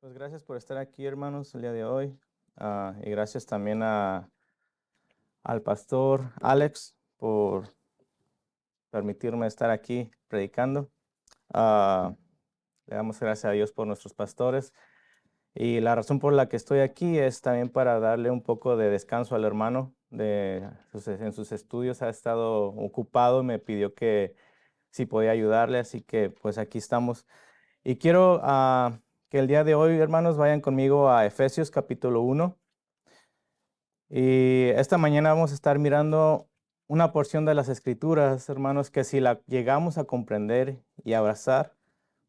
Pues gracias por estar aquí, hermanos, el día de hoy. Y gracias también al pastor Alex por permitirme estar aquí predicando. Ah, Le damos gracias a Dios por nuestros pastores. Y la razón por la que estoy aquí es también para darle un poco de descanso al hermano. En sus estudios ha estado ocupado y me pidió que si podía ayudarle, así que pues aquí estamos. Y quiero que el día de hoy, hermanos, vayan conmigo a Efesios capítulo 1. Y esta mañana vamos a estar mirando una porción de las Escrituras, hermanos, que si la llegamos a comprender y abrazar,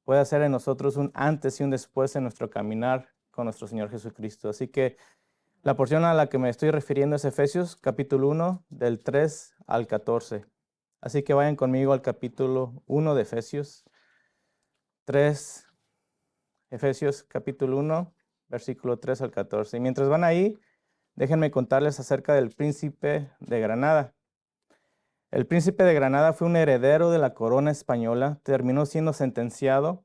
puede hacer en nosotros un antes y un después en nuestro caminar con nuestro Señor Jesucristo. Así que la porción a la que me estoy refiriendo es Efesios capítulo 1, del 3 al 14. Así que vayan conmigo al capítulo 1 de Efesios 3, Efesios capítulo 1, versículo 3 al 14. Y mientras van ahí, déjenme contarles acerca del príncipe de Granada. El príncipe de Granada fue un heredero de la corona española, terminó siendo sentenciado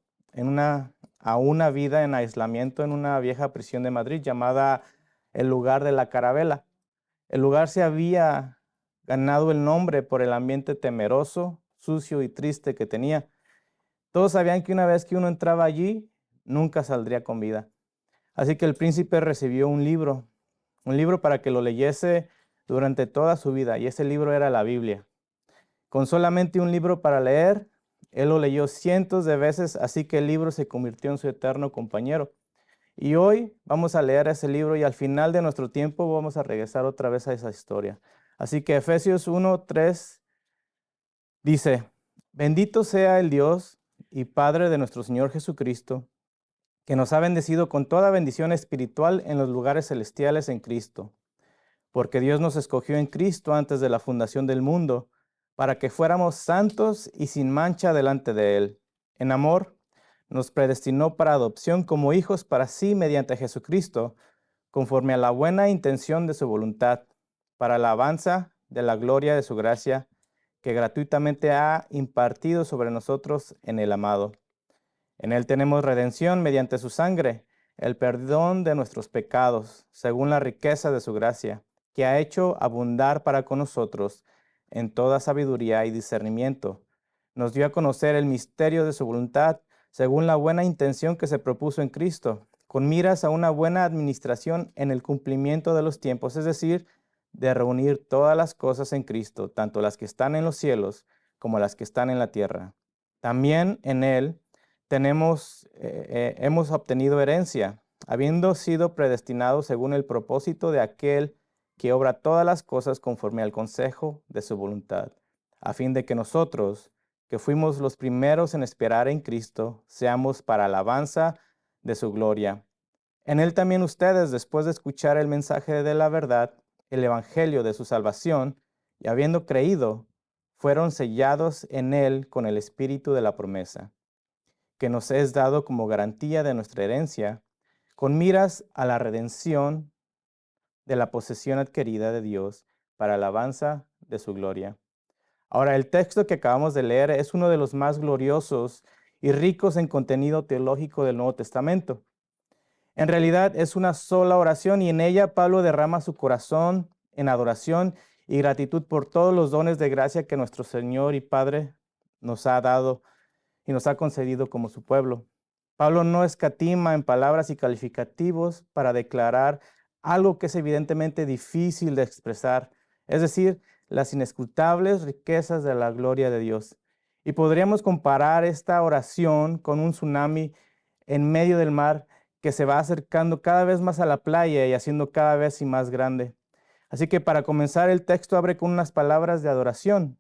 a una vida en aislamiento en una vieja prisión de Madrid llamada el lugar de la Carabela. El lugar se había ganado el nombre por el ambiente temeroso, sucio y triste que tenía. Todos sabían que una vez que uno entraba allí, nunca saldría con vida. Así que el príncipe recibió un libro para que lo leyese durante toda su vida, y ese libro era la Biblia. Con solamente un libro para leer, él lo leyó cientos de veces, así que el libro se convirtió en su eterno compañero. Y hoy vamos a leer ese libro y al final de nuestro tiempo vamos a regresar otra vez a esa historia. Así que Efesios 1:3 dice, bendito sea el Dios y Padre de nuestro Señor Jesucristo, que nos ha bendecido con toda bendición espiritual en los lugares celestiales en Cristo, porque Dios nos escogió en Cristo antes de la fundación del mundo, para que fuéramos santos y sin mancha delante de Él. En amor, nos predestinó para adopción como hijos para sí mediante Jesucristo, conforme a la buena intención de su voluntad, para la alabanza de la gloria de su gracia, que gratuitamente ha impartido sobre nosotros en el amado. En Él tenemos redención mediante su sangre, el perdón de nuestros pecados, según la riqueza de su gracia, que ha hecho abundar para con nosotros en toda sabiduría y discernimiento. Nos dio a conocer el misterio de su voluntad, según la buena intención que se propuso en Cristo, con miras a una buena administración en el cumplimiento de los tiempos, es decir, de reunir todas las cosas en Cristo, tanto las que están en los cielos como las que están en la tierra. También en Él hemos obtenido herencia, habiendo sido predestinados según el propósito de aquel que obra todas las cosas conforme al consejo de su voluntad, a fin de que nosotros, que fuimos los primeros en esperar en Cristo, seamos para alabanza de su gloria. En Él también ustedes, después de escuchar el mensaje de la verdad, el evangelio de su salvación, y habiendo creído, fueron sellados en Él con el espíritu de la promesa, que nos es dado como garantía de nuestra herencia, con miras a la redención de la posesión adquirida de Dios para alabanza de su gloria. Ahora, el texto que acabamos de leer es uno de los más gloriosos y ricos en contenido teológico del Nuevo Testamento. En realidad es una sola oración y en ella Pablo derrama su corazón en adoración y gratitud por todos los dones de gracia que nuestro Señor y Padre nos ha dado y nos ha concedido como su pueblo. Pablo no escatima en palabras y calificativos para declarar algo que es evidentemente difícil de expresar, es decir, las inescrutables riquezas de la gloria de Dios. Y podríamos comparar esta oración con un tsunami en medio del mar que se va acercando cada vez más a la playa y haciendo cada vez más grande. Así que para comenzar el texto abre con unas palabras de adoración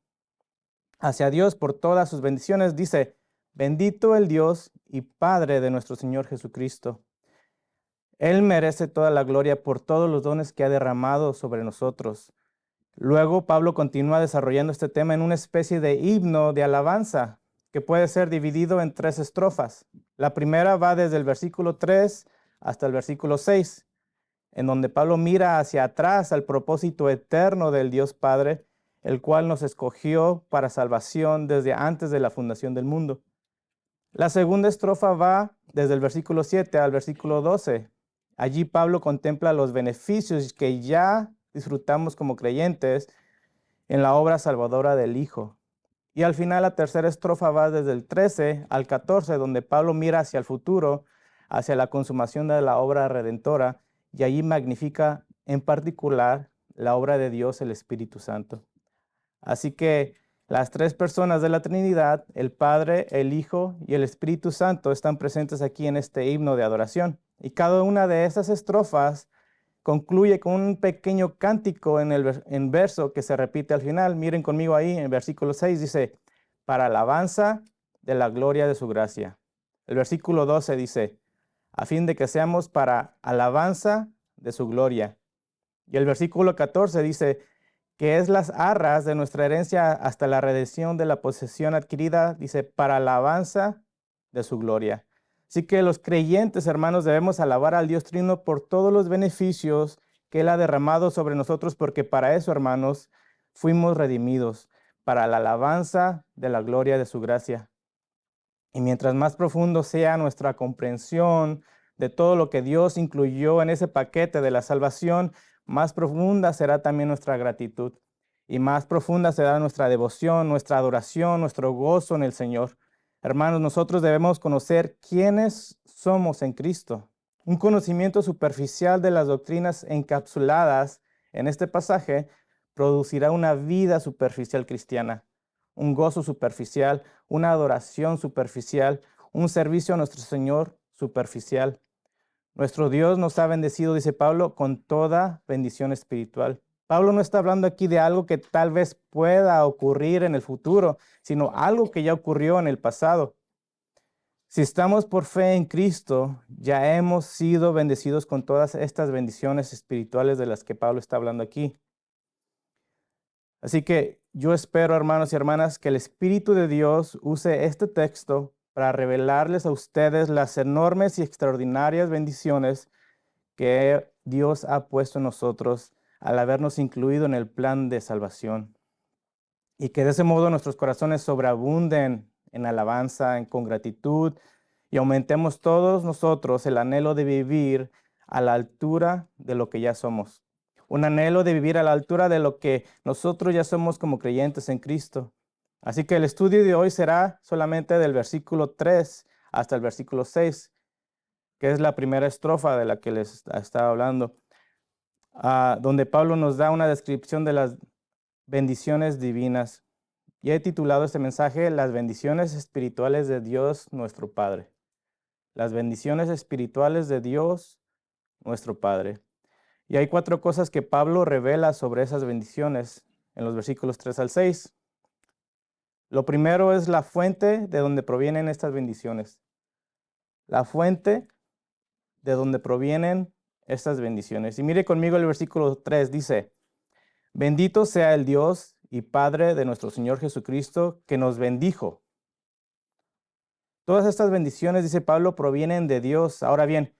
hacia Dios por todas sus bendiciones. Dice, bendito el Dios y Padre de nuestro Señor Jesucristo. Él merece toda la gloria por todos los dones que ha derramado sobre nosotros. Luego Pablo continúa desarrollando este tema en una especie de himno de alabanza que puede ser dividido en tres estrofas. La primera va desde el versículo 3 hasta el versículo 6, en donde Pablo mira hacia atrás al propósito eterno del Dios Padre, el cual nos escogió para salvación desde antes de la fundación del mundo. La segunda estrofa va desde el versículo 7 al versículo 12. Allí Pablo contempla los beneficios que ya disfrutamos como creyentes en la obra salvadora del Hijo. Y al final la tercera estrofa va desde el 13 al 14, donde Pablo mira hacia el futuro, hacia la consumación de la obra redentora, y allí magnifica en particular la obra de Dios, el Espíritu Santo. Así que las tres personas de la Trinidad, el Padre, el Hijo y el Espíritu Santo, están presentes aquí en este himno de adoración. Y cada una de esas estrofas concluye con un pequeño cántico en verso que se repite al final. Miren conmigo ahí, en versículo 6 dice, para alabanza de la gloria de su gracia. El versículo 12 dice, a fin de que seamos para alabanza de su gloria. Y el versículo 14 dice, que es las arras de nuestra herencia hasta la redención de la posesión adquirida, dice, para alabanza de su gloria. Así que los creyentes, hermanos, debemos alabar al Dios Trino por todos los beneficios que Él ha derramado sobre nosotros, porque para eso, hermanos, fuimos redimidos, para la alabanza de la gloria de su gracia. Y mientras más profundo sea nuestra comprensión de todo lo que Dios incluyó en ese paquete de la salvación, más profunda será también nuestra gratitud y más profunda será nuestra devoción, nuestra adoración, nuestro gozo en el Señor. Hermanos, nosotros debemos conocer quiénes somos en Cristo. Un conocimiento superficial de las doctrinas encapsuladas en este pasaje producirá una vida superficial cristiana, un gozo superficial, una adoración superficial, un servicio a nuestro Señor superficial. Nuestro Dios nos ha bendecido, dice Pablo, con toda bendición espiritual. Pablo no está hablando aquí de algo que tal vez pueda ocurrir en el futuro, sino algo que ya ocurrió en el pasado. Si estamos por fe en Cristo, ya hemos sido bendecidos con todas estas bendiciones espirituales de las que Pablo está hablando aquí. Así que yo espero, hermanos y hermanas, que el Espíritu de Dios use este texto para revelarles a ustedes las enormes y extraordinarias bendiciones que Dios ha puesto en nosotros al habernos incluido en el plan de salvación. Y que de ese modo nuestros corazones sobreabunden en alabanza, con gratitud, y aumentemos todos nosotros el anhelo de vivir a la altura de lo que ya somos. Un anhelo de vivir a la altura de lo que nosotros ya somos como creyentes en Cristo. Así que el estudio de hoy será solamente del versículo 3 hasta el versículo 6, que es la primera estrofa de la que les estaba hablando, donde Pablo nos da una descripción de las bendiciones divinas. Y he titulado este mensaje Las bendiciones espirituales de Dios nuestro Padre. Las bendiciones espirituales de Dios nuestro Padre. Y hay 4 cosas que Pablo revela sobre esas bendiciones en los versículos 3 al 6. Lo primero es la fuente de donde provienen estas bendiciones. La fuente de donde provienen estas bendiciones. Y mire conmigo el versículo 3, dice, bendito sea el Dios y Padre de nuestro Señor Jesucristo, que nos bendijo. Todas estas bendiciones, dice Pablo, provienen de Dios. Ahora bien,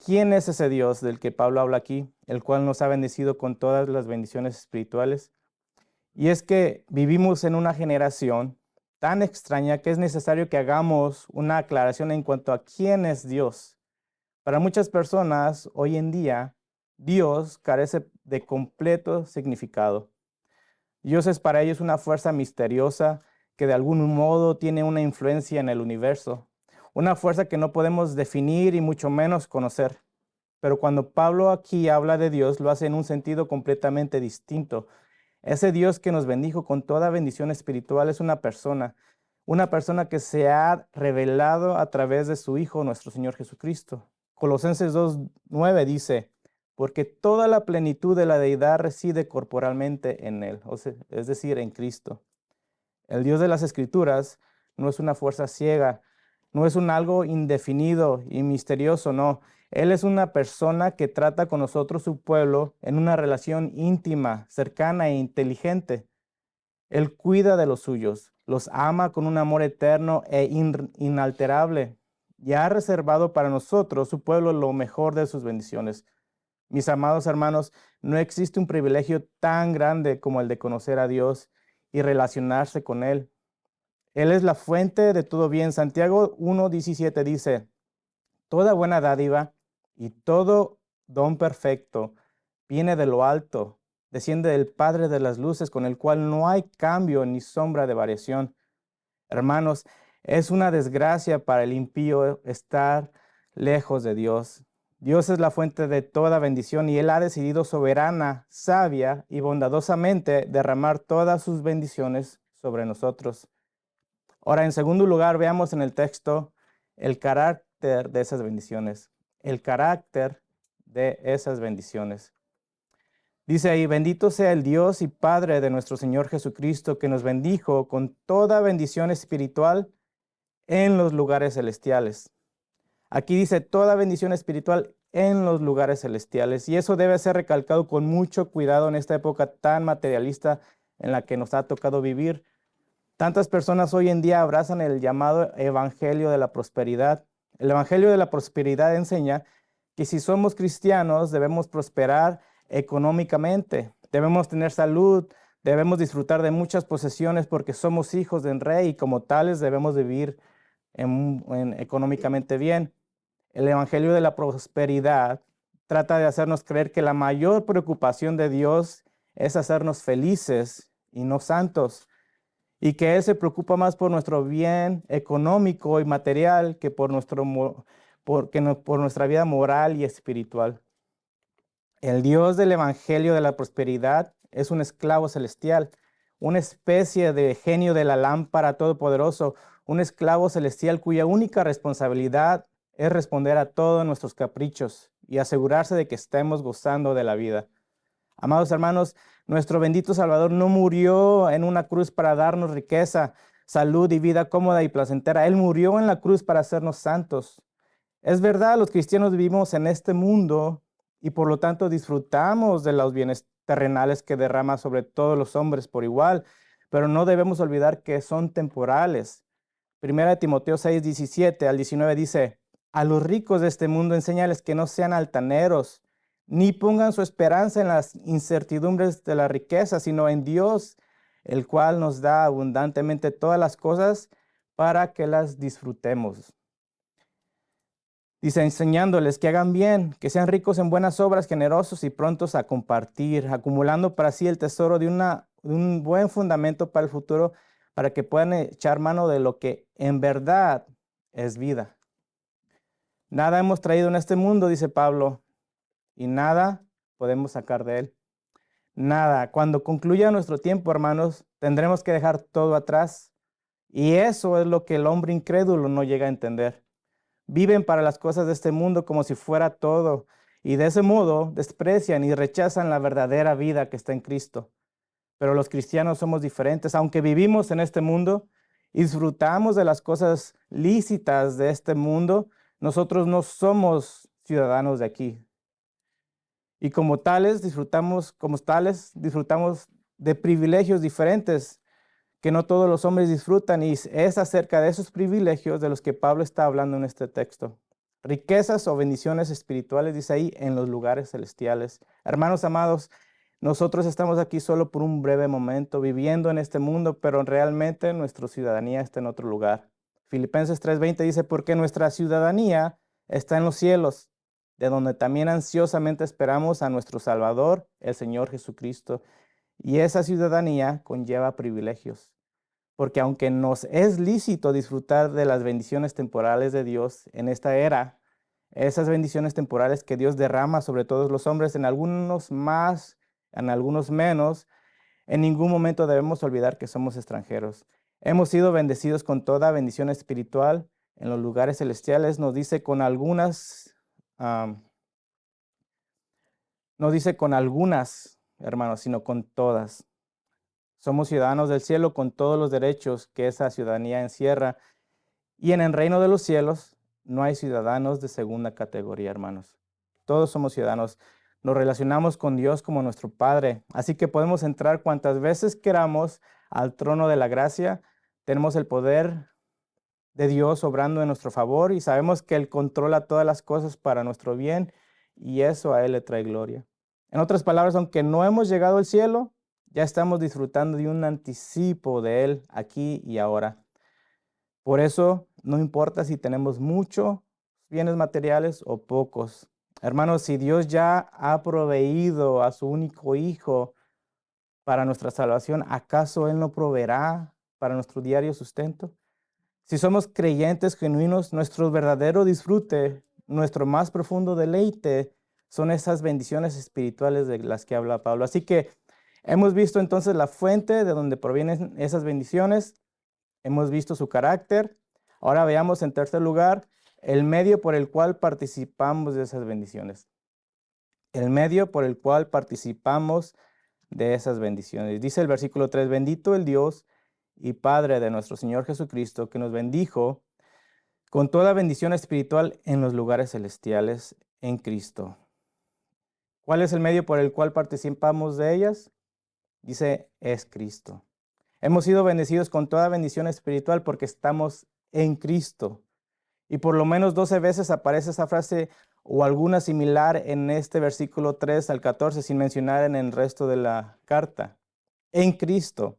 ¿quién es ese Dios del que Pablo habla aquí, el cual nos ha bendecido con todas las bendiciones espirituales? Y es que vivimos en una generación tan extraña que es necesario que hagamos una aclaración en cuanto a quién es Dios. Para muchas personas, hoy en día, Dios carece de completo significado. Dios es para ellos una fuerza misteriosa que de algún modo tiene una influencia en el universo, una fuerza que no podemos definir y mucho menos conocer. Pero cuando Pablo aquí habla de Dios, lo hace en un sentido completamente distinto. Ese Dios que nos bendijo con toda bendición espiritual es una persona que se ha revelado a través de su Hijo, nuestro Señor Jesucristo. Colosenses 2:9 dice, porque toda la plenitud de la deidad reside corporalmente en Él, es decir, en Cristo. El Dios de las Escrituras no es una fuerza ciega, no es un algo indefinido y misterioso, no. Él es una persona que trata con nosotros, su pueblo, en una relación íntima, cercana e inteligente. Él cuida de los suyos, los ama con un amor eterno e inalterable y ha reservado para nosotros, su pueblo, lo mejor de sus bendiciones. Mis amados hermanos, no existe un privilegio tan grande como el de conocer a Dios y relacionarse con Él. Él es la fuente de todo bien. Santiago 1:17 dice, toda buena dádiva y todo don perfecto viene de lo alto, desciende del Padre de las luces, con el cual no hay cambio ni sombra de variación. Hermanos, es una desgracia para el impío estar lejos de Dios. Dios es la fuente de toda bendición y Él ha decidido soberana, sabia y bondadosamente derramar todas sus bendiciones sobre nosotros. Ahora, en segundo lugar, veamos en el texto el carácter de esas bendiciones. El carácter de esas bendiciones. Dice ahí, bendito sea el Dios y Padre de nuestro Señor Jesucristo, que nos bendijo con toda bendición espiritual en los lugares celestiales. Aquí dice toda bendición espiritual en los lugares celestiales. Y eso debe ser recalcado con mucho cuidado en esta época tan materialista en la que nos ha tocado vivir. Tantas personas hoy en día abrazan el llamado evangelio de la prosperidad. El evangelio de la prosperidad enseña que si somos cristianos debemos prosperar económicamente, debemos tener salud, debemos disfrutar de muchas posesiones porque somos hijos del rey y como tales debemos vivir económicamente bien. El evangelio de la prosperidad trata de hacernos creer que la mayor preocupación de Dios es hacernos felices y no santos, y que Él se preocupa más por nuestro bien económico y material que por por nuestra vida moral y espiritual. El Dios del Evangelio de la prosperidad es un esclavo celestial, una especie de genio de la lámpara todopoderoso, un esclavo celestial cuya única responsabilidad es responder a todos nuestros caprichos y asegurarse de que estemos gozando de la vida. Amados hermanos, nuestro bendito Salvador no murió en una cruz para darnos riqueza, salud y vida cómoda y placentera. Él murió en la cruz para hacernos santos. Es verdad, los cristianos vivimos en este mundo y por lo tanto disfrutamos de los bienes terrenales que derrama sobre todos los hombres por igual, pero no debemos olvidar que son temporales. Primera de Timoteo 6:17 al 19 dice, a los ricos de este mundo enséñales que no sean altaneros, ni pongan su esperanza en las incertidumbres de la riqueza, sino en Dios, el cual nos da abundantemente todas las cosas para que las disfrutemos. Dice, enseñándoles que hagan bien, que sean ricos en buenas obras, generosos y prontos a compartir, acumulando para sí el tesoro de un buen fundamento para el futuro, para que puedan echar mano de lo que en verdad es vida. Nada hemos traído en este mundo, dice Pablo, y nada podemos sacar de él. Nada. Cuando concluya nuestro tiempo, hermanos, tendremos que dejar todo atrás. Y eso es lo que el hombre incrédulo no llega a entender. Viven para las cosas de este mundo como si fuera todo, y de ese modo desprecian y rechazan la verdadera vida que está en Cristo. Pero los cristianos somos diferentes, aunque vivimos en este mundo y disfrutamos de las cosas lícitas de este mundo, nosotros no somos ciudadanos de aquí. Y como tales disfrutamos de privilegios diferentes que no todos los hombres disfrutan, y es acerca de esos privilegios de los que Pablo está hablando en este texto. Riquezas o bendiciones espirituales, dice ahí, en los lugares celestiales. Hermanos amados, nosotros estamos aquí solo por un breve momento, viviendo en este mundo, pero realmente nuestra ciudadanía está en otro lugar. Filipenses 3:20 dice, porque nuestra ciudadanía está en los cielos, de donde también ansiosamente esperamos a nuestro Salvador, el Señor Jesucristo. Y esa ciudadanía conlleva privilegios, porque aunque nos es lícito disfrutar de las bendiciones temporales de Dios en esta era, esas bendiciones temporales que Dios derrama sobre todos los hombres, en algunos más, en algunos menos, en ningún momento debemos olvidar que somos extranjeros. Hemos sido bendecidos con toda bendición espiritual en los lugares celestiales, nos dice con algunas, hermanos, sino con todas. Somos ciudadanos del cielo con todos los derechos que esa ciudadanía encierra. Y en el reino de los cielos no hay ciudadanos de segunda categoría, hermanos. Todos somos ciudadanos. Nos relacionamos con Dios como nuestro Padre. Así que podemos entrar cuantas veces queramos al trono de la gracia. Tenemos el poder de Dios obrando en nuestro favor y sabemos que Él controla todas las cosas para nuestro bien y eso a Él le trae gloria. En otras palabras, aunque no hemos llegado al cielo, ya estamos disfrutando de un anticipo de Él aquí y ahora. Por eso no importa si tenemos muchos bienes materiales o pocos. Hermanos, si Dios ya ha proveído a su único Hijo para nuestra salvación, ¿acaso Él no proveerá para nuestro diario sustento? Si somos creyentes genuinos, nuestro verdadero disfrute, nuestro más profundo deleite, son esas bendiciones espirituales de las que habla Pablo. Así que hemos visto entonces la fuente de donde provienen esas bendiciones, hemos visto su carácter. Ahora veamos en tercer lugar el medio por el cual participamos de esas bendiciones. El medio por el cual participamos de esas bendiciones. Dice el versículo 3, bendito el Dios y Padre de nuestro Señor Jesucristo, que nos bendijo con toda bendición espiritual en los lugares celestiales en Cristo. ¿Cuál es el medio por el cual participamos de ellas? Dice, es Cristo. Hemos sido bendecidos con toda bendición espiritual porque estamos en Cristo. Y por lo menos 12 veces aparece esa frase o alguna similar en este versículo 3 al 14, sin mencionar en el resto de la carta. En Cristo.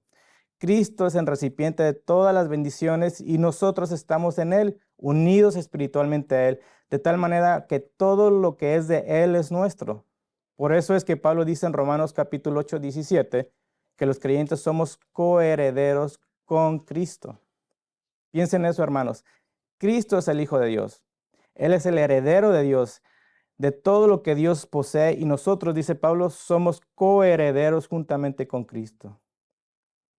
Cristo es el recipiente de todas las bendiciones y nosotros estamos en Él, unidos espiritualmente a Él, de tal manera que todo lo que es de Él es nuestro. Por eso es que Pablo dice en Romanos capítulo 8, 17, que los creyentes somos coherederos con Cristo. Piensen en eso, hermanos. Cristo es el Hijo de Dios. Él es el heredero de Dios, de todo lo que Dios posee, y nosotros, dice Pablo, somos coherederos juntamente con Cristo.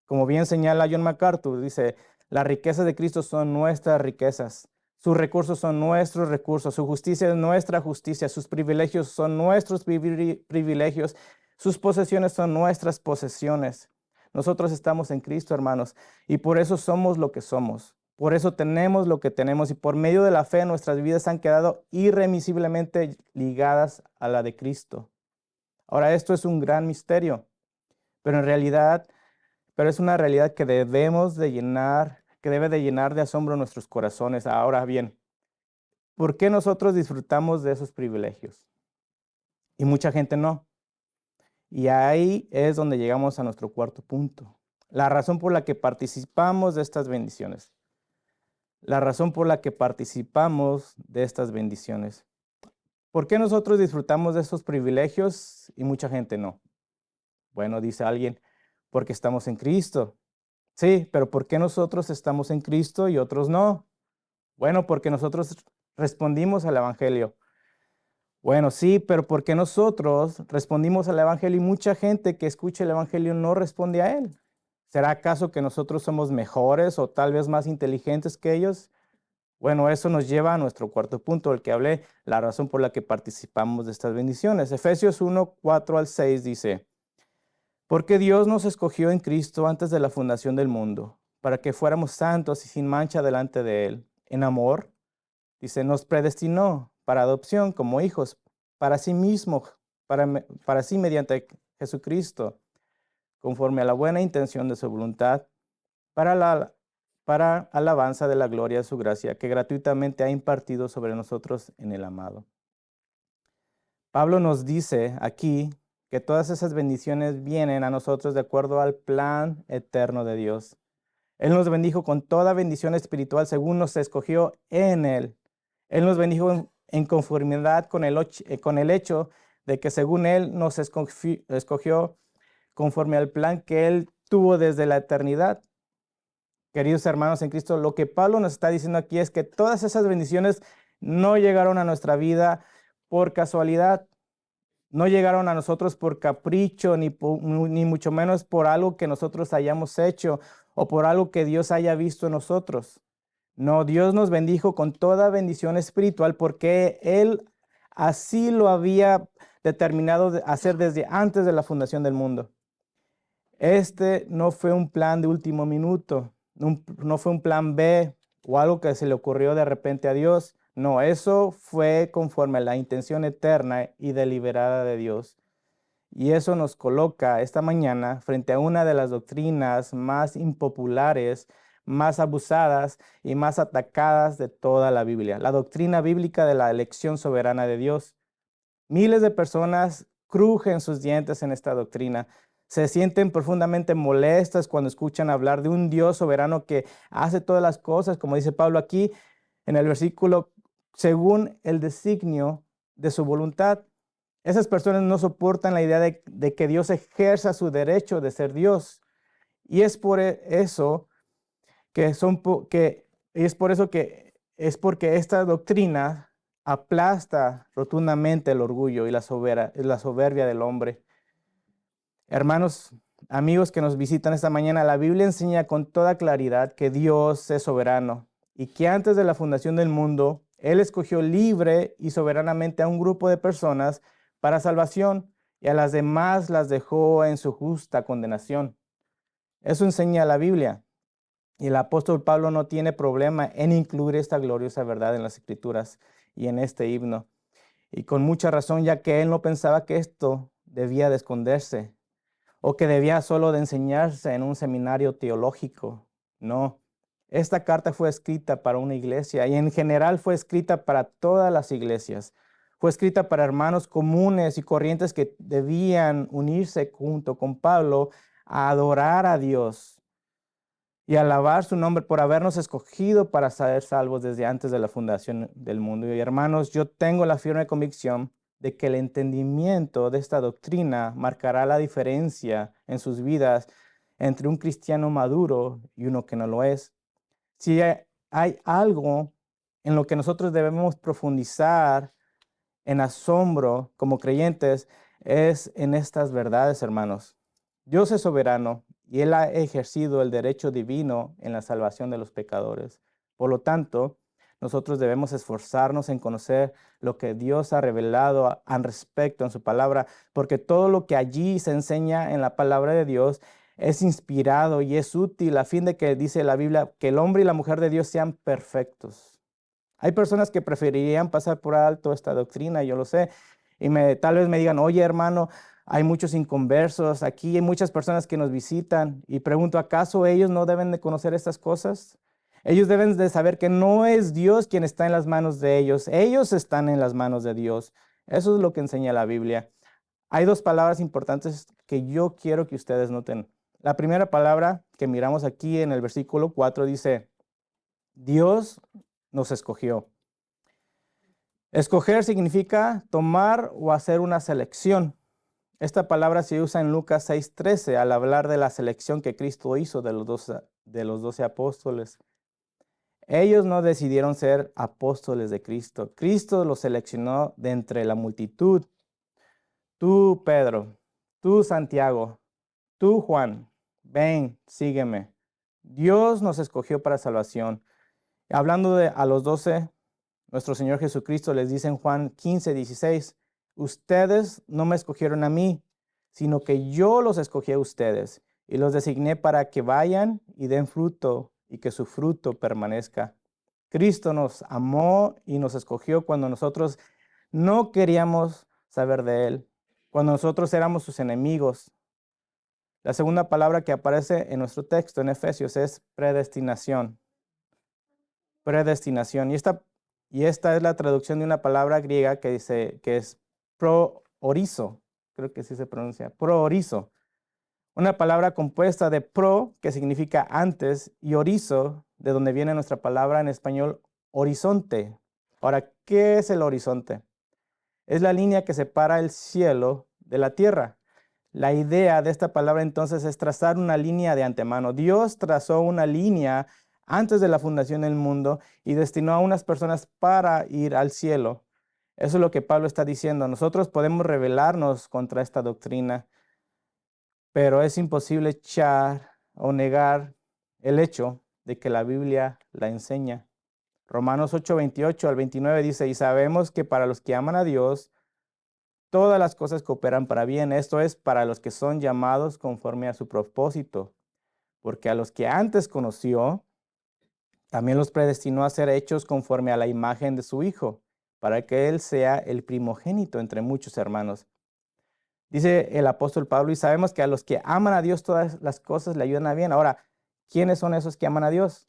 Como bien señala John MacArthur, dice, las riquezas de Cristo son nuestras riquezas, sus recursos son nuestros recursos, su justicia es nuestra justicia, sus privilegios son nuestros privilegios, sus posesiones son nuestras posesiones. Nosotros estamos en Cristo, hermanos, y por eso somos lo que somos. Por eso tenemos lo que tenemos y por medio de la fe nuestras vidas han quedado irremisiblemente ligadas a la de Cristo. Ahora, esto es un gran misterio, pero es una realidad que debemos de llenar, que debe de llenar de asombro nuestros corazones. Ahora bien, ¿por qué nosotros disfrutamos de esos privilegios? Y mucha gente no. Y ahí es donde llegamos a nuestro cuarto punto. La razón por la que participamos de estas bendiciones. La razón por la que participamos de estas bendiciones. ¿Por qué nosotros disfrutamos de esos privilegios y mucha gente no? Bueno, dice alguien, porque estamos en Cristo. Sí, pero ¿por qué nosotros estamos en Cristo y otros no? Bueno, porque nosotros respondimos al Evangelio. Bueno, sí, pero ¿por qué nosotros respondimos al Evangelio y mucha gente que escucha el Evangelio no responde a él? ¿Será acaso que nosotros somos mejores o tal vez más inteligentes que ellos? Bueno, eso nos lleva a nuestro cuarto punto, el que hablé, la razón por la que participamos de estas bendiciones. Efesios 1, 4 al 6 dice, porque Dios nos escogió en Cristo antes de la fundación del mundo, para que fuéramos santos y sin mancha delante de Él. En amor, dice, nos predestinó para adopción como hijos, para sí mismo, para sí mediante Jesucristo, conforme a la buena intención de su voluntad, para alabanza de la gloria de su gracia, que gratuitamente ha impartido sobre nosotros en el amado. Pablo nos dice aquí que todas esas bendiciones vienen a nosotros de acuerdo al plan eterno de Dios. Él nos bendijo con toda bendición espiritual según nos escogió en Él. Él nos bendijo en conformidad con el hecho de que según Él nos escogió conforme al plan que Él tuvo desde la eternidad. Queridos hermanos en Cristo, lo que Pablo nos está diciendo aquí es que todas esas bendiciones no llegaron a nuestra vida por casualidad. No llegaron a nosotros por capricho, ni mucho menos por algo que nosotros hayamos hecho o por algo que Dios haya visto en nosotros. No, Dios nos bendijo con toda bendición espiritual porque Él así lo había determinado hacer desde antes de la fundación del mundo. Este no fue un plan de último minuto, no fue un plan B o algo que se le ocurrió de repente a Dios. No, eso fue conforme a la intención eterna y deliberada de Dios. Y eso nos coloca esta mañana frente a una de las doctrinas más impopulares, más abusadas y más atacadas de toda la Biblia, la doctrina bíblica de la elección soberana de Dios. Miles de personas crujen sus dientes en esta doctrina. Se sienten profundamente molestas cuando escuchan hablar de un Dios soberano que hace todas las cosas, como dice Pablo aquí en el versículo, según el designio de su voluntad. Esas personas no soportan la idea de que Dios ejerza su derecho de ser Dios. Y es por eso que es porque esta doctrina aplasta rotundamente el orgullo y la soberbia del hombre. Hermanos, amigos que nos visitan esta mañana, la Biblia enseña con toda claridad que Dios es soberano y que antes de la fundación del mundo, Él escogió libre y soberanamente a un grupo de personas para salvación y a las demás las dejó en su justa condenación. Eso enseña la Biblia. Y el apóstol Pablo no tiene problema en incluir esta gloriosa verdad en las Escrituras y en este himno. Y con mucha razón, ya que él no pensaba que esto debía de esconderse o que debía solo de enseñarse en un seminario teológico. No, esta carta fue escrita para una iglesia y en general fue escrita para todas las iglesias. Fue escrita para hermanos comunes y corrientes que debían unirse junto con Pablo a adorar a Dios y alabar su nombre por habernos escogido para ser salvos desde antes de la fundación del mundo. Y hermanos, yo tengo la firme convicción de que el entendimiento de esta doctrina marcará la diferencia en sus vidas entre un cristiano maduro y uno que no lo es. Si hay algo en lo que nosotros debemos profundizar en asombro como creyentes, es en estas verdades, hermanos. Dios es soberano y Él ha ejercido el derecho divino en la salvación de los pecadores. Por lo tanto, nosotros debemos esforzarnos en conocer lo que Dios ha revelado al respecto en su palabra, porque todo lo que allí se enseña en la palabra de Dios es inspirado y es útil a fin de que, dice la Biblia, que el hombre y la mujer de Dios sean perfectos. Hay personas que preferirían pasar por alto esta doctrina, yo lo sé, y tal vez me digan, oye hermano, hay muchos inconversos, aquí hay muchas personas que nos visitan y pregunto, ¿acaso ellos no deben de conocer estas cosas? Ellos deben de saber que no es Dios quien está en las manos de ellos están en las manos de Dios. Eso es lo que enseña la Biblia. Hay dos palabras importantes que yo quiero que ustedes noten. La primera palabra que miramos aquí en el versículo 4 dice, Dios nos escogió. Escoger significa tomar o hacer una selección. Esta palabra se usa en Lucas 6:13 al hablar de la selección que Cristo hizo de los 12 apóstoles. Ellos no decidieron ser apóstoles de Cristo. Cristo los seleccionó de entre la multitud. Tú, Pedro, tú, Santiago, tú, Juan, ven, sígueme. Dios nos escogió para salvación. Hablando a los 12, nuestro Señor Jesucristo les dice en Juan 15:16, ustedes no me escogieron a mí, sino que yo los escogí a ustedes y los designé para que vayan y den fruto y que su fruto permanezca. Cristo nos amó y nos escogió cuando nosotros no queríamos saber de Él, cuando nosotros éramos sus enemigos. La segunda palabra que aparece en nuestro texto en Efesios es predestinación. Predestinación. Y esta es la traducción de una palabra griega que dice que es proorizo. Creo que sí se pronuncia. Proorizo. Una palabra compuesta de pro, que significa antes, y orizo, de donde viene nuestra palabra en español horizonte. Ahora, ¿qué es el horizonte? Es la línea que separa el cielo de la tierra. La idea de esta palabra entonces es trazar una línea de antemano. Dios trazó una línea antes de la fundación del mundo y destinó a unas personas para ir al cielo. Eso es lo que Pablo está diciendo. Nosotros podemos rebelarnos contra esta doctrina, pero es imposible echar o negar el hecho de que la Biblia la enseña. Romanos 8:28 al 29 dice, y sabemos que para los que aman a Dios, todas las cosas cooperan para bien. Esto es para los que son llamados conforme a su propósito. Porque a los que antes conoció, también los predestinó a ser hechos conforme a la imagen de su Hijo, para que Él sea el primogénito entre muchos hermanos. Dice el apóstol Pablo, y sabemos que a los que aman a Dios todas las cosas le ayudan a bien. Ahora, ¿quiénes son esos que aman a Dios?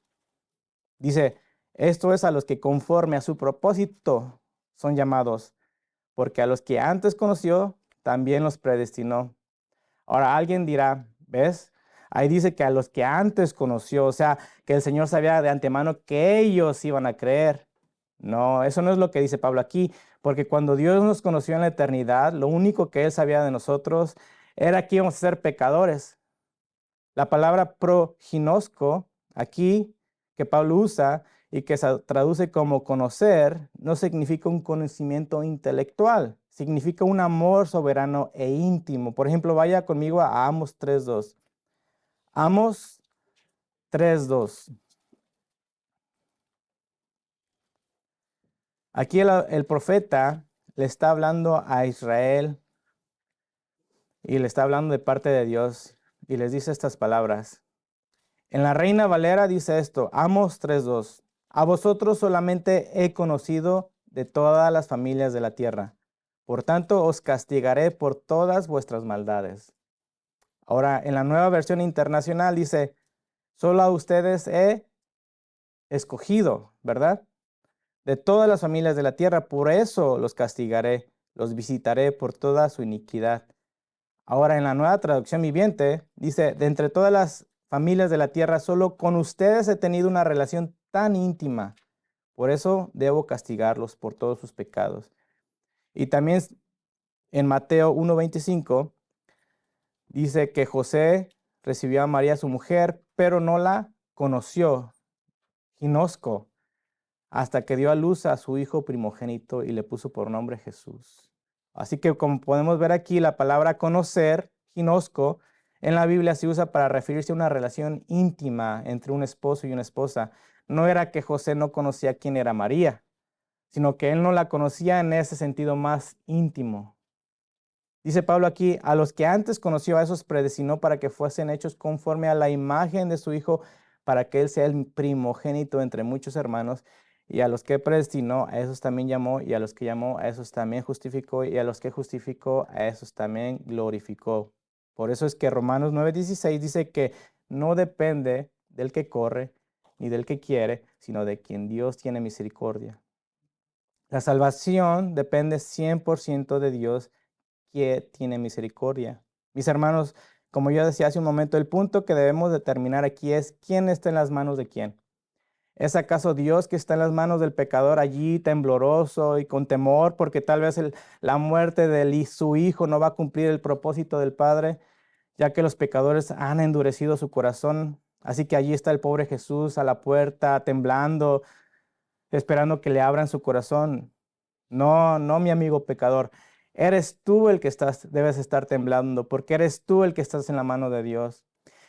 Dice, esto es a los que conforme a su propósito son llamados, porque a los que antes conoció, también los predestinó. Ahora alguien dirá, ¿ves? Ahí dice que a los que antes conoció, o sea, que el Señor sabía de antemano que ellos iban a creer. No, eso no es lo que dice Pablo aquí, porque cuando Dios nos conoció en la eternidad, lo único que Él sabía de nosotros era que íbamos a ser pecadores. La palabra proginosco, aquí, que Pablo usa y que se traduce como conocer, no significa un conocimiento intelectual, significa un amor soberano e íntimo. Por ejemplo, vaya conmigo a Amos 3:2. Amos 3:2. Aquí el profeta le está hablando a Israel y le está hablando de parte de Dios y les dice estas palabras. En la Reina Valera dice esto, Amos 3:2. A vosotros solamente he conocido de todas las familias de la tierra. Por tanto, os castigaré por todas vuestras maldades. Ahora, en la Nueva Versión Internacional dice, solo a ustedes he escogido, ¿verdad? De todas las familias de la tierra, por eso los castigaré, los visitaré por toda su iniquidad. Ahora, en la Nueva Traducción Viviente, dice, de entre todas las familias de la tierra, solo con ustedes he tenido una relación tan íntima. Por eso debo castigarlos por todos sus pecados. Y también en Mateo 1:25 dice que José recibió a María su mujer, pero no la conoció, ginosco, hasta que dio a luz a su hijo primogénito y le puso por nombre Jesús. Así que como podemos ver aquí, la palabra conocer, ginosco, en la Biblia se usa para referirse a una relación íntima entre un esposo y una esposa. No era que José no conocía quién era María, sino que él no la conocía en ese sentido más íntimo. Dice Pablo aquí, a los que antes conoció a esos predestinó para que fuesen hechos conforme a la imagen de su Hijo, para que Él sea el primogénito entre muchos hermanos. Y a los que predestinó, a esos también llamó, y a los que llamó, a esos también justificó, y a los que justificó, a esos también glorificó. Por eso es que Romanos 9:16 dice que no depende del que corre, ni del que quiere, sino de quien Dios tiene misericordia. La salvación depende 100% de Dios que tiene misericordia. Mis hermanos, como yo decía hace un momento, el punto que debemos determinar aquí es quién está en las manos de quién. ¿Es acaso Dios que está en las manos del pecador allí tembloroso y con temor porque tal vez la muerte de su hijo no va a cumplir el propósito del Padre, ya que los pecadores han endurecido su corazón? Así que allí está el pobre Jesús a la puerta, temblando, esperando que le abran su corazón. No, no, mi amigo pecador. Eres tú el que debes estar temblando, porque eres tú el que estás en la mano de Dios.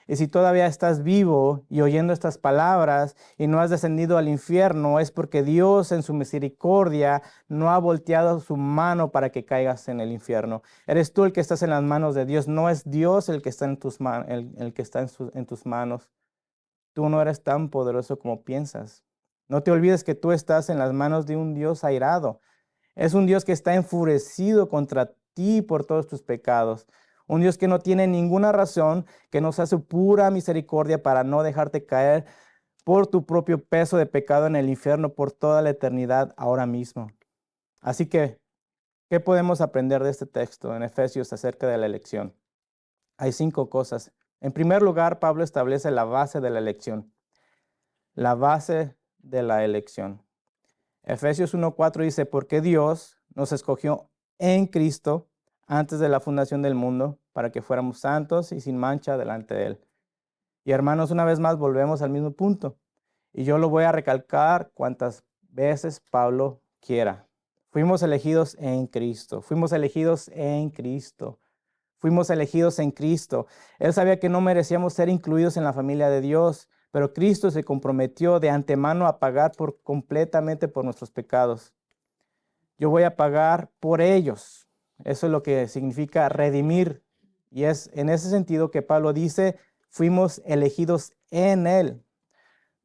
Y si todavía estás vivo y oyendo estas palabras y no has descendido al infierno, es porque Dios en su misericordia no ha volteado su mano para que caigas en el infierno. Eres tú el que estás en las manos de Dios, no es Dios el que está en tus, el que está en tus manos. Tú no eres tan poderoso como piensas. No te olvides que tú estás en las manos de un Dios airado. Es un Dios que está enfurecido contra ti por todos tus pecados. Un Dios que no tiene ninguna razón, que nos hace pura misericordia para no dejarte caer por tu propio peso de pecado en el infierno por toda la eternidad ahora mismo. Así que, ¿qué podemos aprender de este texto en Efesios acerca de la elección? Hay 5 cosas. En primer lugar, Pablo establece la base de la elección. La base de la elección. Efesios 1:4 dice, porque Dios nos escogió en Cristo antes de la fundación del mundo para que fuéramos santos y sin mancha delante de Él. Y hermanos, una vez más volvemos al mismo punto. Y yo lo voy a recalcar cuantas veces Pablo quiera. Fuimos elegidos en Cristo. Fuimos elegidos en Cristo. Fuimos elegidos en Cristo. Él sabía que no merecíamos ser incluidos en la familia de Dios, pero Cristo se comprometió de antemano a pagar completamente por nuestros pecados. Yo voy a pagar por ellos. Eso es lo que significa redimir. Y es en ese sentido que Pablo dice, fuimos elegidos en Él.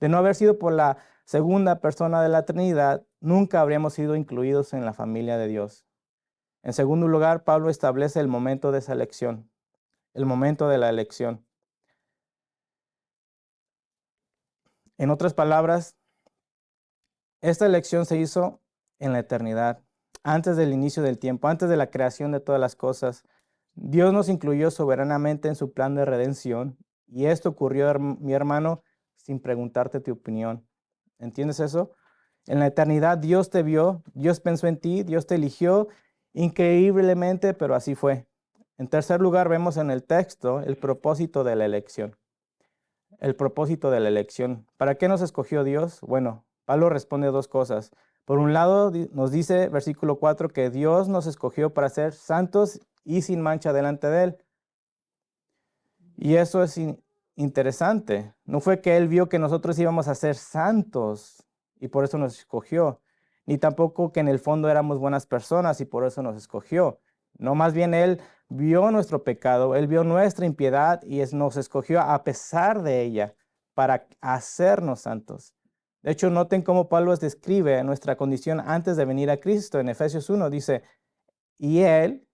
De no haber sido por la segunda persona de la Trinidad, nunca habríamos sido incluidos en la familia de Dios. En segundo lugar, Pablo establece el momento de esa elección, el momento de la elección. En otras palabras, esta elección se hizo en la eternidad, antes del inicio del tiempo, antes de la creación de todas las cosas. Dios nos incluyó soberanamente en su plan de redención y esto ocurrió, mi hermano, sin preguntarte tu opinión. ¿Entiendes eso? En la eternidad Dios te vio, Dios pensó en ti, Dios te eligió increíblemente, pero así fue. En tercer lugar, vemos en el texto el propósito de la elección. El propósito de la elección. ¿Para qué nos escogió Dios? Bueno, Pablo responde dos cosas. Por un lado, nos dice, versículo 4, que Dios nos escogió para ser santos y sin mancha delante de Él. Y eso es interesante. No fue que Él vio que nosotros íbamos a ser santos y por eso nos escogió, ni tampoco que en el fondo éramos buenas personas y por eso nos escogió. No, más bien Él vio nuestro pecado, Él vio nuestra impiedad y nos escogió a pesar de ella para hacernos santos. De hecho, noten cómo Pablo describe nuestra condición antes de venir a Cristo. En Efesios 1 dice, y Él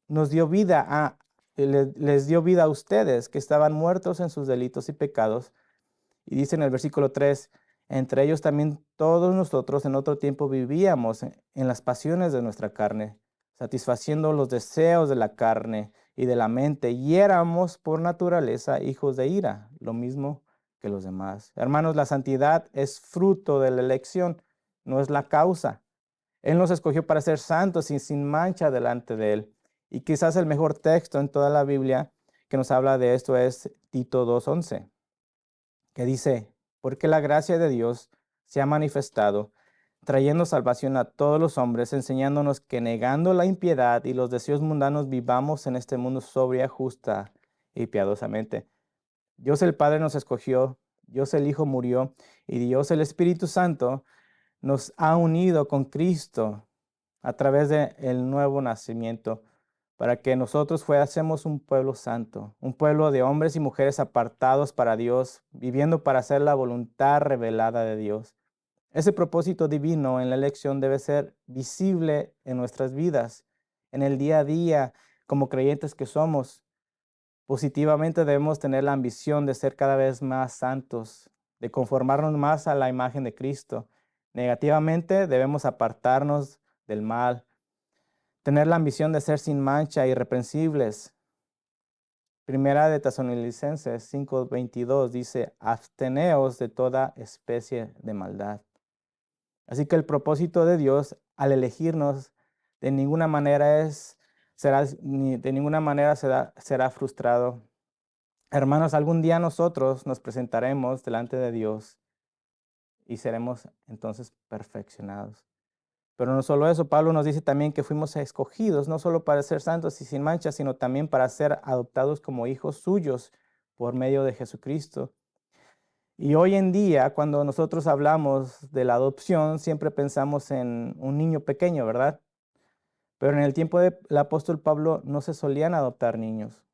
nos dio vida les dio vida a ustedes que estaban muertos en sus delitos y pecados. Y dice en el versículo 3, entre ellos también todos nosotros en otro tiempo vivíamos en las pasiones de nuestra carne, satisfaciendo los deseos de la carne y de la mente, y éramos por naturaleza hijos de ira, lo mismo que los demás. Hermanos, la santidad es fruto de la elección, no es la causa. Él nos escogió para ser santos y sin mancha delante de Él. Y quizás el mejor texto en toda la Biblia que nos habla de esto es Tito 2:11, que dice, porque la gracia de Dios se ha manifestado, trayendo salvación a todos los hombres, enseñándonos que negando la impiedad y los deseos mundanos vivamos en este mundo sobria, justa y piadosamente. Dios el Padre nos escogió, Dios el Hijo murió y Dios el Espíritu Santo nos ha unido con Cristo a través del nuevo nacimiento para que nosotros fuésemos un pueblo santo, un pueblo de hombres y mujeres apartados para Dios, viviendo para hacer la voluntad revelada de Dios. Ese propósito divino en la elección debe ser visible en nuestras vidas, en el día a día, como creyentes que somos. Positivamente debemos tener la ambición de ser cada vez más santos, de conformarnos más a la imagen de Cristo. Negativamente debemos apartarnos del mal, tener la ambición de ser sin mancha, irreprensibles. Primera de Tesalonicenses 5:22 dice, absteneos de toda especie de maldad. Así que el propósito de Dios al elegirnos de ninguna manera será frustrado. Hermanos, algún día nosotros nos presentaremos delante de Dios y seremos entonces perfeccionados. Pero no solo eso, Pablo nos dice también que fuimos escogidos, no solo para ser santos y sin mancha, sino también para ser adoptados como hijos suyos por medio de Jesucristo. Y hoy en día, cuando nosotros hablamos de la adopción, siempre pensamos en un niño pequeño, ¿verdad? Pero en el tiempo del apóstol Pablo no se solían adoptar niños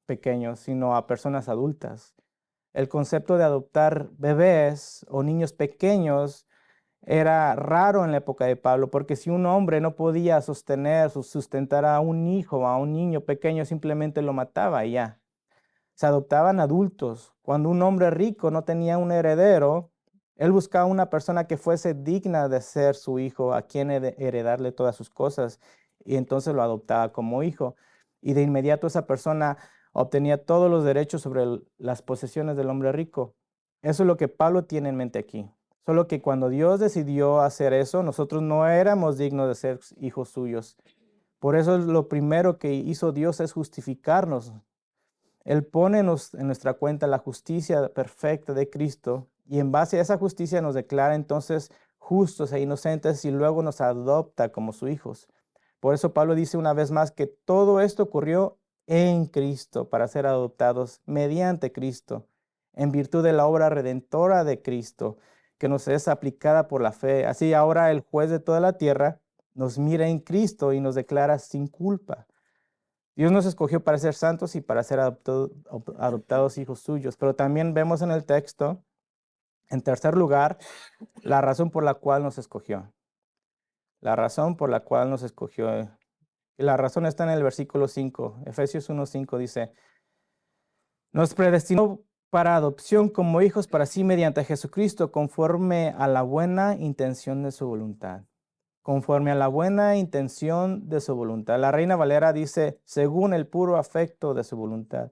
pequeños, sino a personas adultas. El concepto de adoptar bebés o niños pequeños era raro en la época de Pablo, porque si un hombre no podía sustentar a un hijo, a un niño pequeño, simplemente lo mataba y ya. Se adoptaban adultos. Cuando un hombre rico no tenía un heredero, él buscaba una persona que fuese digna de ser su hijo, a quien heredarle todas sus cosas, y entonces lo adoptaba como hijo. Y de inmediato esa persona obtenía todos los derechos sobre las posesiones del hombre rico. Eso es lo que Pablo tiene en mente aquí. Solo que cuando Dios decidió hacer eso, nosotros no éramos dignos de ser hijos suyos. Por eso lo primero que hizo Dios es justificarnos. Él pone en nuestra cuenta la justicia perfecta de Cristo y en base a esa justicia nos declara entonces justos e inocentes y luego nos adopta como sus hijos. Por eso Pablo dice una vez más que todo esto ocurrió en Cristo para ser adoptados mediante Cristo, en virtud de la obra redentora de Cristo que nos es aplicada por la fe. Así ahora el juez de toda la tierra nos mira en Cristo y nos declara sin culpa. Dios nos escogió para ser santos y para ser adoptados hijos suyos, pero también vemos en el texto, en tercer lugar, la razón por la cual nos escogió. La razón por la cual nos escogió. Y la razón está en el versículo 5. Efesios 1:5 dice, nos predestinó para adopción como hijos para sí mediante Jesucristo, conforme a la buena intención de su voluntad. conforme a la buena intención de su voluntad. La Reina Valera dice, según el puro afecto de su voluntad.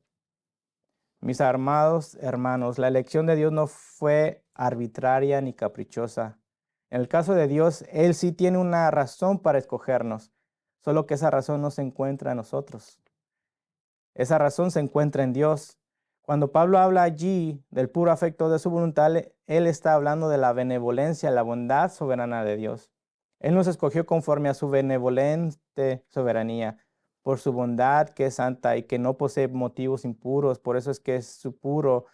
Mis amados hermanos, la elección de Dios no fue arbitraria ni caprichosa. En el caso de Dios, Él sí tiene una razón para escogernos, solo que esa razón no se encuentra en nosotros. Esa razón se encuentra en Dios. Cuando Pablo habla allí del puro afecto de su voluntad, él está hablando de la benevolencia, la bondad soberana de Dios. Él nos escogió conforme a su benevolente soberanía, por su bondad que es santa y que no posee motivos impuros. Por eso es que es su puro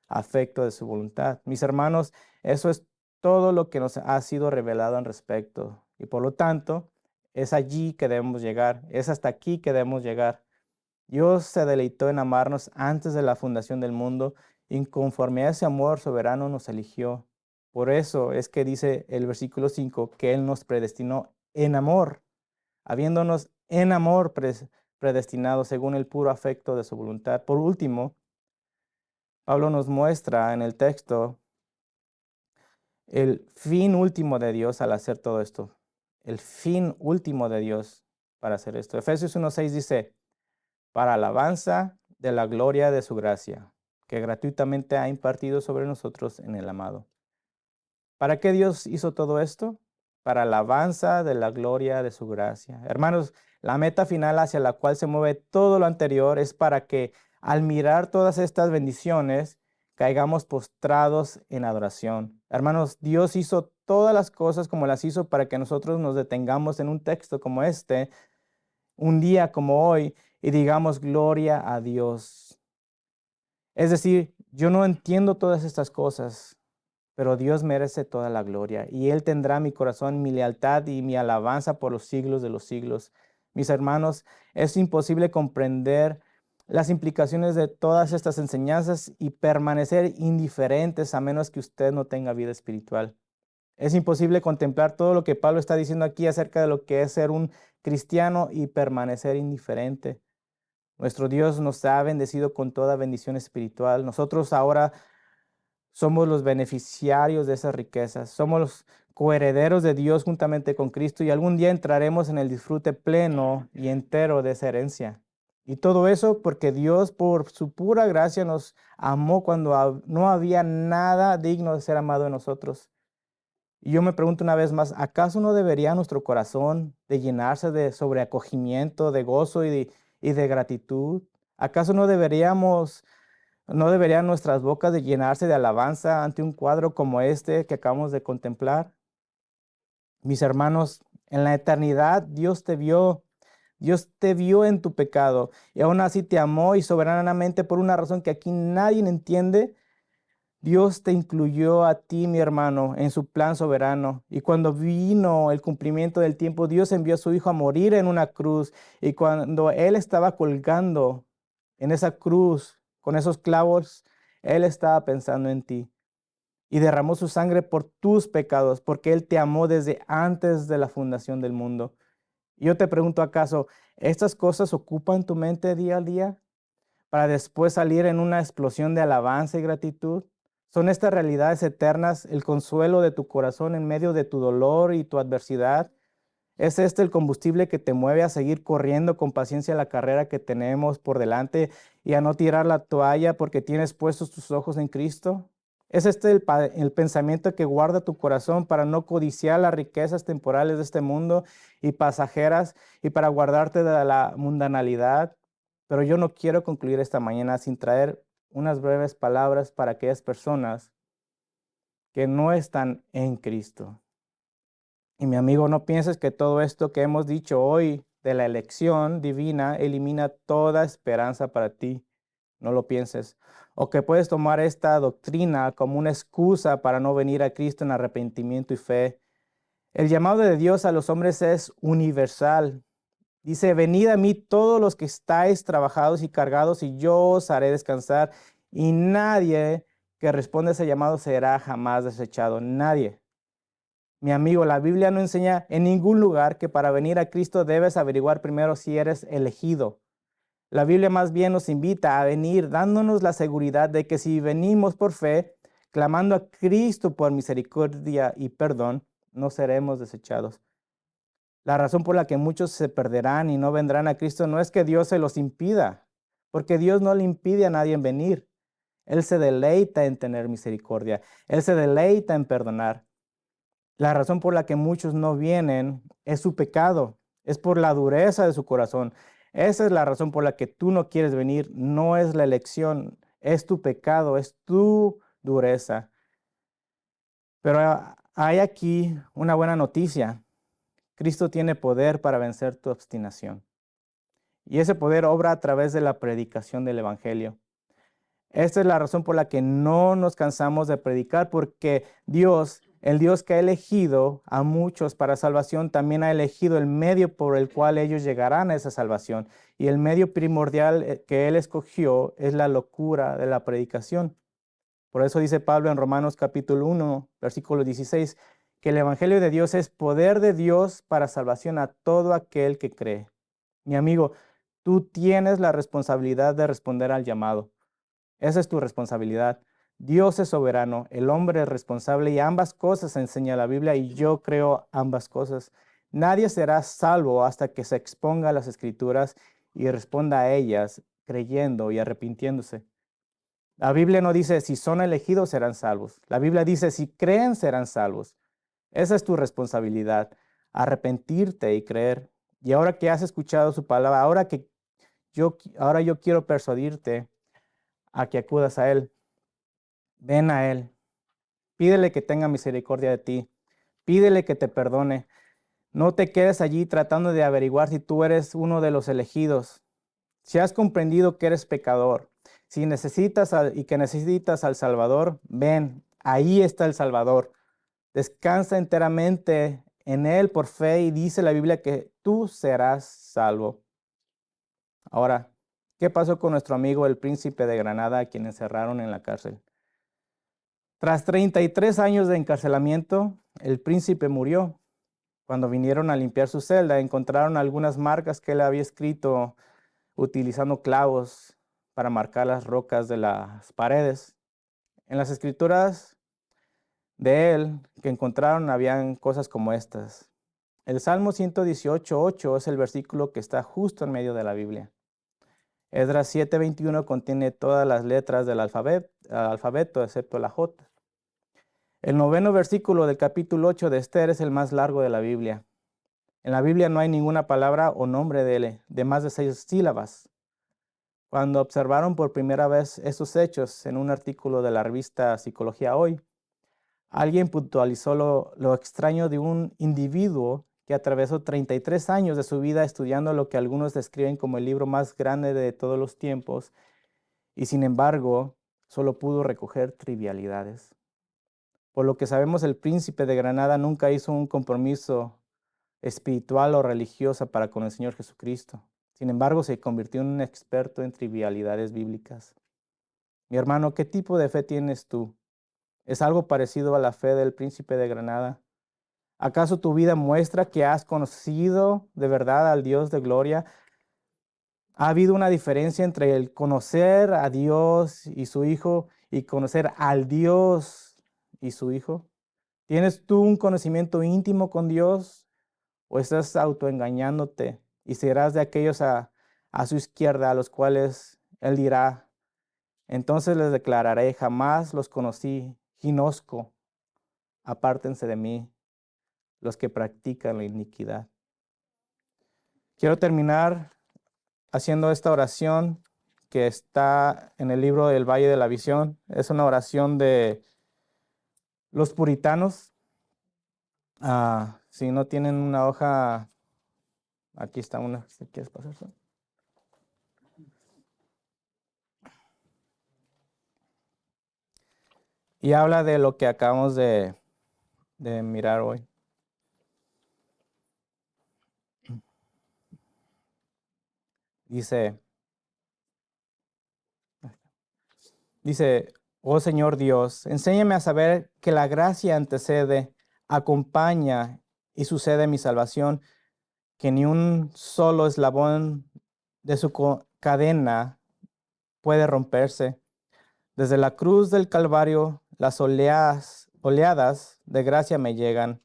afecto de su voluntad. Mis hermanos, eso es todo lo que nos ha sido revelado al respecto. Y por lo tanto, es allí que debemos llegar. Es hasta aquí que debemos llegar. Dios se deleitó en amarnos antes de la fundación del mundo y conforme a ese amor soberano nos eligió. Por eso es que dice el versículo 5 que Él nos predestinó en amor, habiéndonos en amor predestinado según el puro afecto de su voluntad. Por último, Pablo nos muestra en el texto el fin último de Dios al hacer todo esto. El fin último de Dios para hacer esto. Efesios 1:6 dice, para alabanza de la gloria de su gracia, que gratuitamente ha impartido sobre nosotros en el amado. ¿Para qué Dios hizo todo esto? Para alabanza de la gloria de su gracia. Hermanos, la meta final hacia la cual se mueve todo lo anterior es para que al mirar todas estas bendiciones, caigamos postrados en adoración. Hermanos, Dios hizo todas las cosas como las hizo para que nosotros nos detengamos en un texto como este, un día como hoy, y digamos gloria a Dios. Es decir, yo no entiendo todas estas cosas, pero Dios merece toda la gloria y Él tendrá mi corazón, mi lealtad y mi alabanza por los siglos de los siglos. Mis hermanos, es imposible comprender las implicaciones de todas estas enseñanzas y permanecer indiferentes a menos que usted no tenga vida espiritual. Es imposible contemplar todo lo que Pablo está diciendo aquí acerca de lo que es ser un cristiano y permanecer indiferente. Nuestro Dios nos ha bendecido con toda bendición espiritual. Nosotros ahora somos los beneficiarios de esas riquezas. Somos los coherederos de Dios juntamente con Cristo y algún día entraremos en el disfrute pleno y entero de esa herencia. Y todo eso porque Dios, por su pura gracia, nos amó cuando no había nada digno de ser amado en nosotros. Y yo me pregunto una vez más, ¿acaso no debería nuestro corazón de llenarse de sobreacogimiento, de gozo y de gratitud? ¿Acaso no deberían nuestras bocas de llenarse de alabanza ante un cuadro como este que acabamos de contemplar? Mis hermanos, en la eternidad Dios te vio en tu pecado y aún así te amó y soberanamente por una razón que aquí nadie entiende. Dios te incluyó a ti, mi hermano, en su plan soberano. Y cuando vino el cumplimiento del tiempo, Dios envió a su Hijo a morir en una cruz. Y cuando Él estaba colgando en esa cruz, con esos clavos, Él estaba pensando en ti. Y derramó su sangre por tus pecados, porque Él te amó desde antes de la fundación del mundo. Y yo te pregunto, ¿acaso estas cosas ocupan tu mente día a día para después salir en una explosión de alabanza y gratitud? ¿Son estas realidades eternas el consuelo de tu corazón en medio de tu dolor y tu adversidad? ¿Es este el combustible que te mueve a seguir corriendo con paciencia la carrera que tenemos por delante y a no tirar la toalla porque tienes puestos tus ojos en Cristo? ¿Es este el pensamiento que guarda tu corazón para no codiciar las riquezas temporales de este mundo y pasajeras y para guardarte de la mundanalidad? Pero yo no quiero concluir esta mañana sin traer unas breves palabras para aquellas personas que no están en Cristo. Y mi amigo, no pienses que todo esto que hemos dicho hoy de la elección divina elimina toda esperanza para ti. No lo pienses. O que puedes tomar esta doctrina como una excusa para no venir a Cristo en arrepentimiento y fe. El llamado de Dios a los hombres es universal. Dice, venid a mí todos los que estáis trabajados y cargados y yo os haré descansar. Y nadie que responda a ese llamado será jamás desechado. Nadie. Mi amigo, la Biblia no enseña en ningún lugar que para venir a Cristo debes averiguar primero si eres elegido. La Biblia más bien nos invita a venir dándonos la seguridad de que si venimos por fe, clamando a Cristo por misericordia y perdón, no seremos desechados. La razón por la que muchos se perderán y no vendrán a Cristo no es que Dios se los impida, porque Dios no le impide a nadie venir. Él se deleita en tener misericordia. Él se deleita en perdonar. La razón por la que muchos no vienen es su pecado, es por la dureza de su corazón. Esa es la razón por la que tú no quieres venir, no es la elección, es tu pecado, es tu dureza. Pero hay aquí una buena noticia. Cristo tiene poder para vencer tu obstinación. Y ese poder obra a través de la predicación del Evangelio. Esta es la razón por la que no nos cansamos de predicar, porque Dios, el Dios que ha elegido a muchos para salvación, también ha elegido el medio por el cual ellos llegarán a esa salvación. Y el medio primordial que Él escogió es la locura de la predicación. Por eso dice Pablo en Romanos capítulo 1, versículo 16, que el Evangelio de Dios es poder de Dios para salvación a todo aquel que cree. Mi amigo, tú tienes la responsabilidad de responder al llamado. Esa es tu responsabilidad. Dios es soberano, el hombre es responsable y ambas cosas enseña la Biblia y yo creo ambas cosas. Nadie será salvo hasta que se exponga a las Escrituras y responda a ellas creyendo y arrepintiéndose. La Biblia no dice si son elegidos serán salvos. La Biblia dice si creen serán salvos. Esa es tu responsabilidad, arrepentirte y creer. Y ahora que has escuchado su palabra, ahora yo quiero persuadirte a que acudas a Él. Ven a Él. Pídele que tenga misericordia de ti. Pídele que te perdone. No te quedes allí tratando de averiguar si tú eres uno de los elegidos. Si has comprendido que eres pecador, si necesitas que necesitas al Salvador, ven, ahí está el Salvador. Descansa enteramente en Él por fe y dice la Biblia que tú serás salvo. Ahora, ¿qué pasó con nuestro amigo el príncipe de Granada, a quien encerraron en la cárcel? Tras 33 años de encarcelamiento, el príncipe murió. Cuando vinieron a limpiar su celda, encontraron algunas marcas que él había escrito utilizando clavos para marcar las rocas de las paredes. En las escrituras de él que encontraron habían cosas como estas. El Salmo 118:8 es el versículo que está justo en medio de la Biblia. Esdras 7:21 contiene todas las letras del alfabeto excepto la J. El 9º versículo del capítulo 8 de Esther es el más largo de la Biblia. En la Biblia no hay ninguna palabra o nombre de más de 6 sílabas. Cuando observaron por primera vez estos hechos en un artículo de la revista Psicología Hoy, alguien puntualizó lo extraño de un individuo que atravesó 33 años de su vida estudiando lo que algunos describen como el libro más grande de todos los tiempos y sin embargo solo pudo recoger trivialidades. Por lo que sabemos, el príncipe de Granada nunca hizo un compromiso espiritual o religioso para con el Señor Jesucristo. Sin embargo, se convirtió en un experto en trivialidades bíblicas. Mi hermano, ¿qué tipo de fe tienes tú? ¿Es algo parecido a la fe del príncipe de Granada? ¿Acaso tu vida muestra que has conocido de verdad al Dios de gloria? ¿Ha habido una diferencia entre el conocer a Dios y su Hijo y conocer al Dios y su Hijo? ¿Tienes tú un conocimiento íntimo con Dios o estás autoengañándote y serás de aquellos a su izquierda a los cuales Él dirá, entonces les declararé, jamás los conocí, ginosco, apártense de mí, los que practican la iniquidad? Quiero terminar haciendo esta oración que está en el libro del Valle de la Visión. Es una oración de los puritanos. Si no tienen una hoja, aquí está una, si quieres pasar. Y habla de lo que acabamos de mirar hoy. Dice, oh Señor Dios, enséñame a saber que la gracia antecede, acompaña y sucede mi salvación, que ni un solo eslabón de su cadena puede romperse. Desde la cruz del Calvario, las oleadas de gracia me llegan.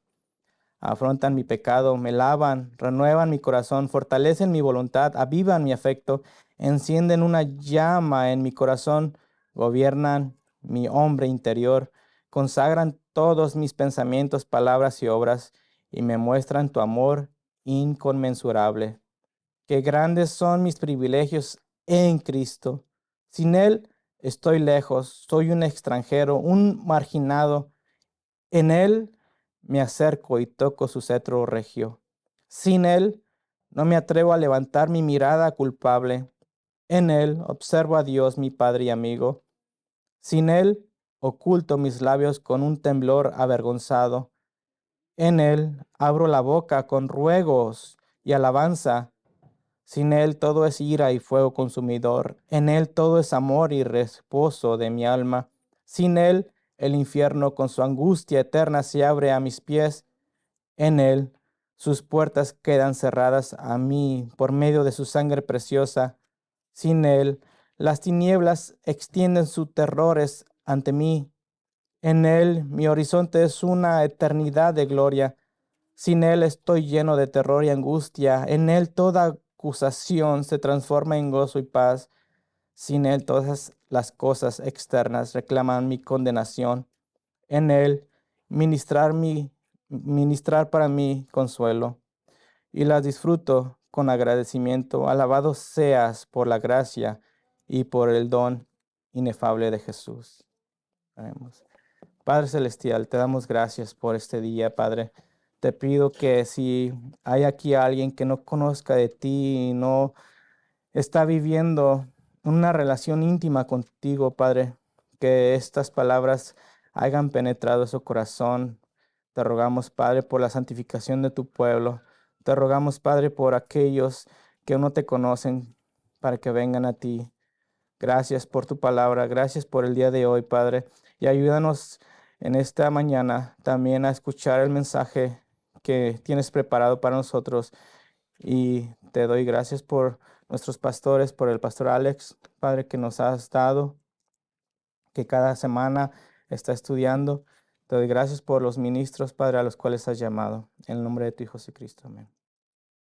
afrontan mi pecado, me lavan, renuevan mi corazón, fortalecen mi voluntad, avivan mi afecto, encienden una llama en mi corazón, gobiernan mi hombre interior, consagran todos mis pensamientos, palabras y obras, y me muestran tu amor inconmensurable. Qué grandes son mis privilegios en Cristo. Sin Él estoy lejos, soy un extranjero, un marginado. En Él me acerco y toco su cetro regio. Sin Él no me atrevo a levantar mi mirada culpable. En Él observo a Dios, mi Padre y amigo. Sin Él oculto mis labios con un temblor avergonzado. En Él abro la boca con ruegos y alabanza. Sin Él todo es ira y fuego consumidor. En Él todo es amor y reposo de mi alma. Sin Él el infierno con su angustia eterna se abre a mis pies. En Él sus puertas quedan cerradas a mí por medio de su sangre preciosa. Sin Él las tinieblas extienden sus terrores ante mí. En Él mi horizonte es una eternidad de gloria. Sin Él estoy lleno de terror y angustia. En Él toda acusación se transforma en gozo y paz. Sin Él todas las cosas externas reclaman mi condenación. En Él ministrar para mí consuelo y las disfruto con agradecimiento. Alabado seas por la gracia y por el don inefable de Jesús. Oremos. Padre Celestial, te damos gracias por este día, Padre. Te pido que si hay aquí alguien que no conozca de ti y no está viviendo una relación íntima contigo, Padre, que estas palabras hayan penetrado su corazón. Te rogamos, Padre, por la santificación de tu pueblo. Te rogamos, Padre, por aquellos que no te conocen, para que vengan a ti. Gracias por tu palabra, gracias por el día de hoy, Padre, y ayúdanos en esta mañana también a escuchar el mensaje que tienes preparado para nosotros. Y te doy gracias por nuestros pastores, por el pastor Alex, Padre, que nos has dado, que cada semana está estudiando. Te doy gracias por los ministros, Padre, a los cuales has llamado. En el nombre de tu Hijo Jesucristo. Amén.